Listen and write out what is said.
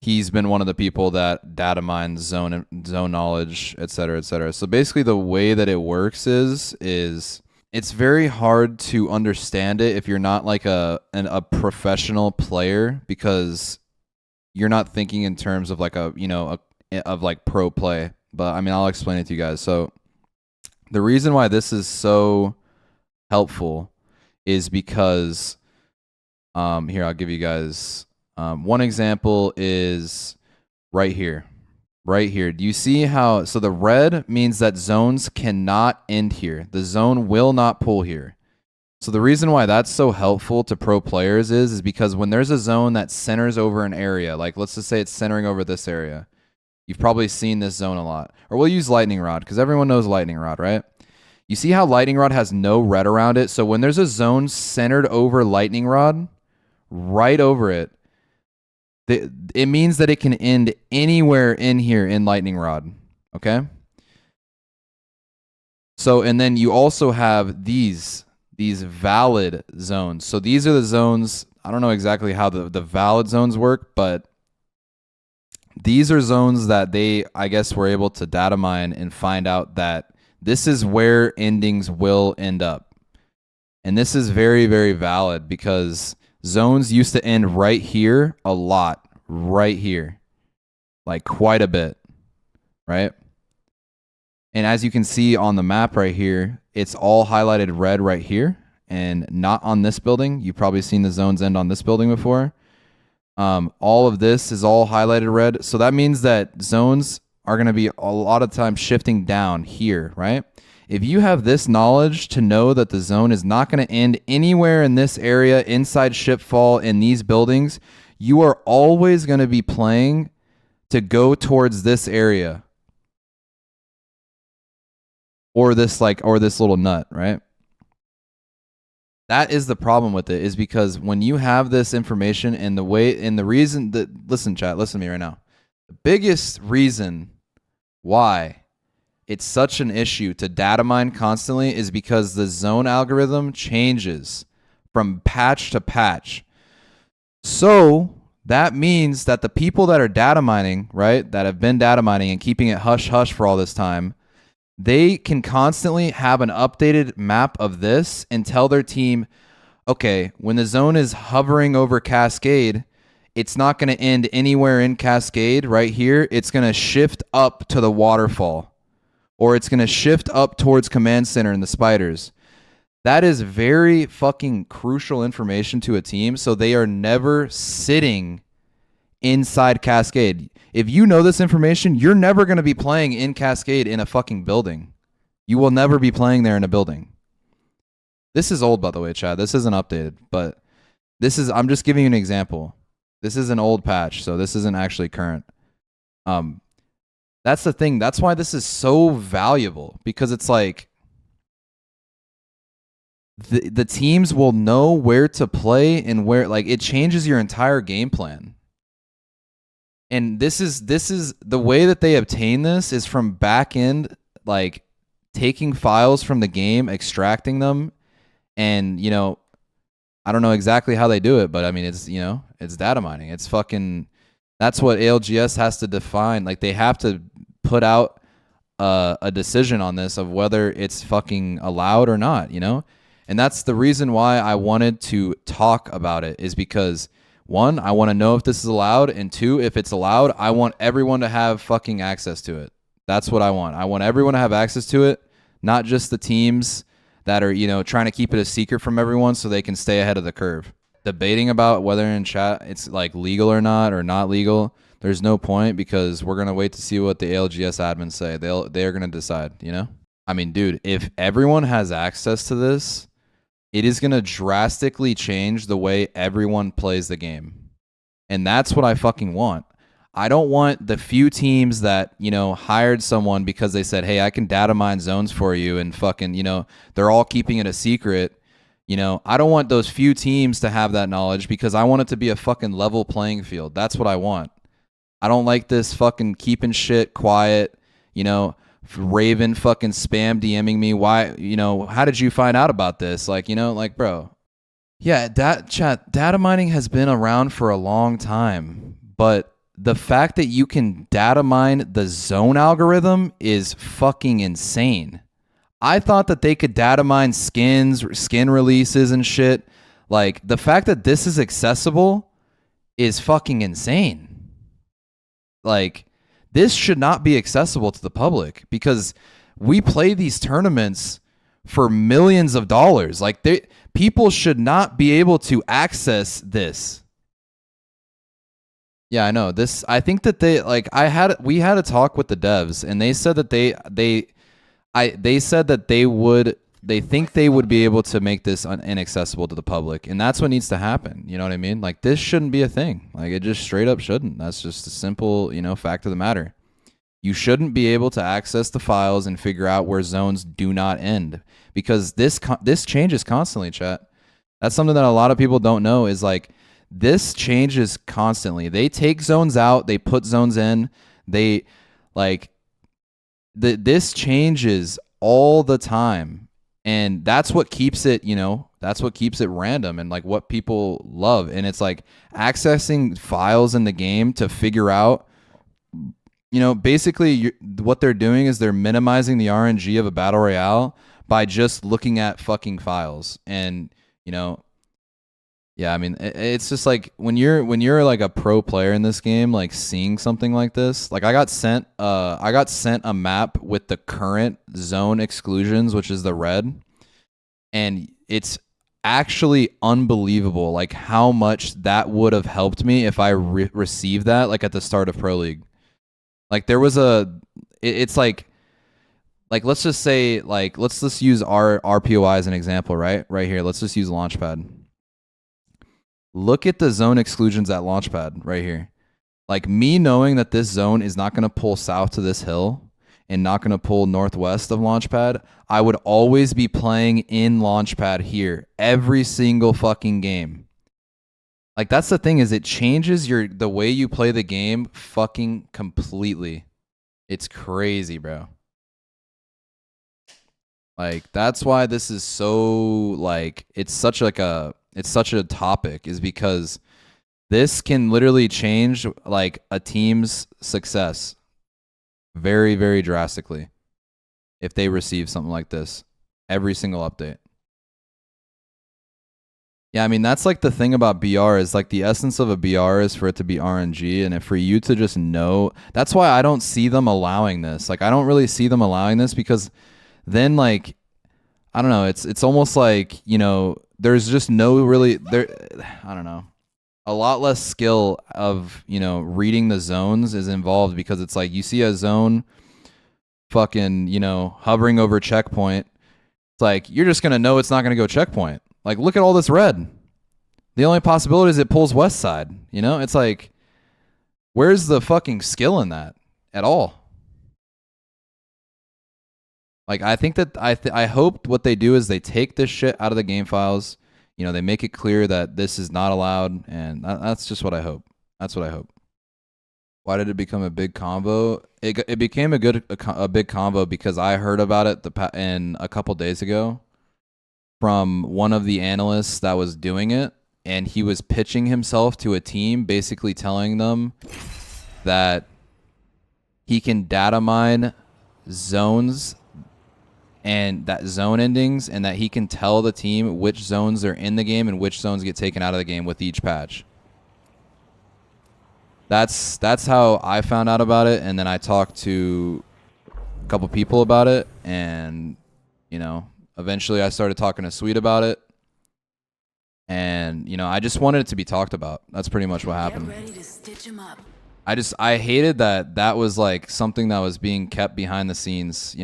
he's been one of the people that data mines zone knowledge, et cetera, et cetera. So basically, the way that it works is it's very hard to understand it if you're not like a professional player, because you're not thinking in terms of like of like pro play. But I mean, I'll explain it to you guys. So the reason why this is so helpful is because here, I'll give you guys one example is right here. Right here. Do you see how, so the red means that zones cannot end here. The zone will not pull here. So the reason why that's so helpful to pro players is because when there's a zone that centers over an area, like let's just say it's centering over this area. You've probably seen this zone a lot. Or we'll use lightning rod because everyone knows lightning rod, right? You see how lightning rod has no red around it? So when there's a zone centered over lightning rod, right over it, it means that it can end anywhere in here in lightning rod, okay? So, and then you also have these valid zones. So these are the zones, I don't know exactly how the valid zones work, but these are zones that they, I guess, were able to data mine and find out that this is where endings will end up. And this is very, very valid because zones used to end right here a lot, right here, like quite a bit, right? And as you can see on the map right here, it's all highlighted red right here and not on this building. You've probably seen the zones end on this building before. All of this is all highlighted red. So that means that zones are going to be a lot of times shifting down here, right? If you have this knowledge to know that the zone is not going to end anywhere in this area, inside shipfall, in these buildings, you are always going to be playing to go towards this area. Or this little nut, right? That is the problem with it, is because when you have this information and the reason that, listen chat, listen to me right now. The biggest reason why it's such an issue to data mine constantly is because the zone algorithm changes from patch to patch. So that means that the people that are data mining, right, that have been data mining and keeping it hush hush for all this time, they can constantly have an updated map of this and tell their team, okay, when the zone is hovering over Cascade, it's not going to end anywhere in Cascade right here. It's going to shift up to the waterfall, or it's going to shift up towards Command Center and the spiders. That is very fucking crucial information to a team, so they are never sitting inside Cascade. If you know this information, you're never going to be playing in Cascade in a fucking building. You will never be playing there in a building. This is old, by the way, Chad. This isn't updated, but I'm just giving you an example. This is an old patch, so this isn't actually current. That's the thing. That's why this is so valuable, because it's like the teams will know where to play and where, like, it changes your entire game plan. And this is the way that they obtain this is from back end, like taking files from the game, extracting them, and I don't know exactly how they do it, but I mean it's data mining. It's fucking, that's what ALGS has to define. Like they have to put out a decision on this of whether it's fucking allowed or not, And that's the reason why I wanted to talk about it, is because one, I want to know if this is allowed, and two, if it's allowed, I want everyone to have fucking access to it. That's what I want. I want everyone to have access to it, not just the teams that are, trying to keep it a secret from everyone so they can stay ahead of the curve. Debating about whether in chat it's like legal or not legal, there's no point, because we're going to wait to see what the ALGS admins say. They're going to decide, I mean, dude, if everyone has access to this, it is going to drastically change the way everyone plays the game. And that's what I fucking want. I don't want the few teams that, hired someone because they said, hey, I can data mine zones for you, and fucking, they're all keeping it a secret. I don't want those few teams to have that knowledge, because I want it to be a fucking level playing field. That's what I want. I don't like this fucking keeping shit quiet, Raven fucking spam DMing me. Why, how did you find out about this? Like, bro. Yeah, data mining has been around for a long time, but the fact that you can data mine the zone algorithm is fucking insane. I thought that they could data mine skins, skin releases and shit. Like, the fact that this is accessible is fucking insane. Like, this should not be accessible to the public because we play these tournaments for millions of dollars. Like, people should not be able to access this. Yeah, I know. I think that we had a talk with the devs and they said that they said that they think they would be able to make this inaccessible to the public, and that's what needs to happen. You know what I mean? Like, this shouldn't be a thing. Like, it just straight up shouldn't. That's just a simple, fact of the matter. You shouldn't be able to access the files and figure out where zones do not end, because this changes constantly, chat. That's something that a lot of people don't know, is like, this changes constantly. They take zones out, they put zones in, this changes all the time. And that's what keeps it, that's what keeps it random and like what people love. And it's like accessing files in the game to figure out, basically what they're doing is they're minimizing the RNG of a battle royale by just looking at fucking files. And, yeah, I mean, it's just like when you're like a pro player in this game, like seeing something like this, like I got sent a map with the current zone exclusions, which is the red, and it's actually unbelievable, like how much that would have helped me if I received that, like at the start of Pro League. Like there was it's like let's just say, like let's just use our RPOI as an example, right here. Let's just use Launchpad. Look at the zone exclusions at Launchpad right here. Like, me knowing that this zone is not going to pull south to this hill and not going to pull northwest of Launchpad, I would always be playing in Launchpad here every single fucking game. Like, that's the thing, is it changes the way you play the game fucking completely. It's crazy, bro. Like, that's why this is so, like, it's such a topic, is because this can literally change like a team's success very, very drastically if they receive something like this every single update. Yeah, I mean, that's like the thing about BR, is like the essence of a BR is for it to be RNG, and for you to just know. That's why I don't see them allowing this. Like, I don't really see them allowing this, because then, like, I don't know, it's almost like, there's just no really I don't know. A lot less skill of, reading the zones is involved, because it's like you see a zone fucking, hovering over checkpoint. It's like you're just going to know it's not going to go checkpoint. Like, look at all this red. The only possibility is it pulls west side, It's like, where's the fucking skill in that at all? Like, I think that I hope what they do is they take this shit out of the game files. They make it clear that this is not allowed, and that's just what I hope. That's what I hope. Why did it become a big convo? It became a big convo because I heard about it a couple days ago from one of the analysts that was doing it, and he was pitching himself to a team, basically telling them that he can data mine zones and that zone endings, and that he can tell the team which zones are in the game and which zones get taken out of the game with each patch. That's how I found out about it, and then I talked to a couple people about it, and eventually I started talking to Sweet about it, and I just wanted it to be talked about. That's pretty much what happened. I hated that was like something that was being kept behind the scenes,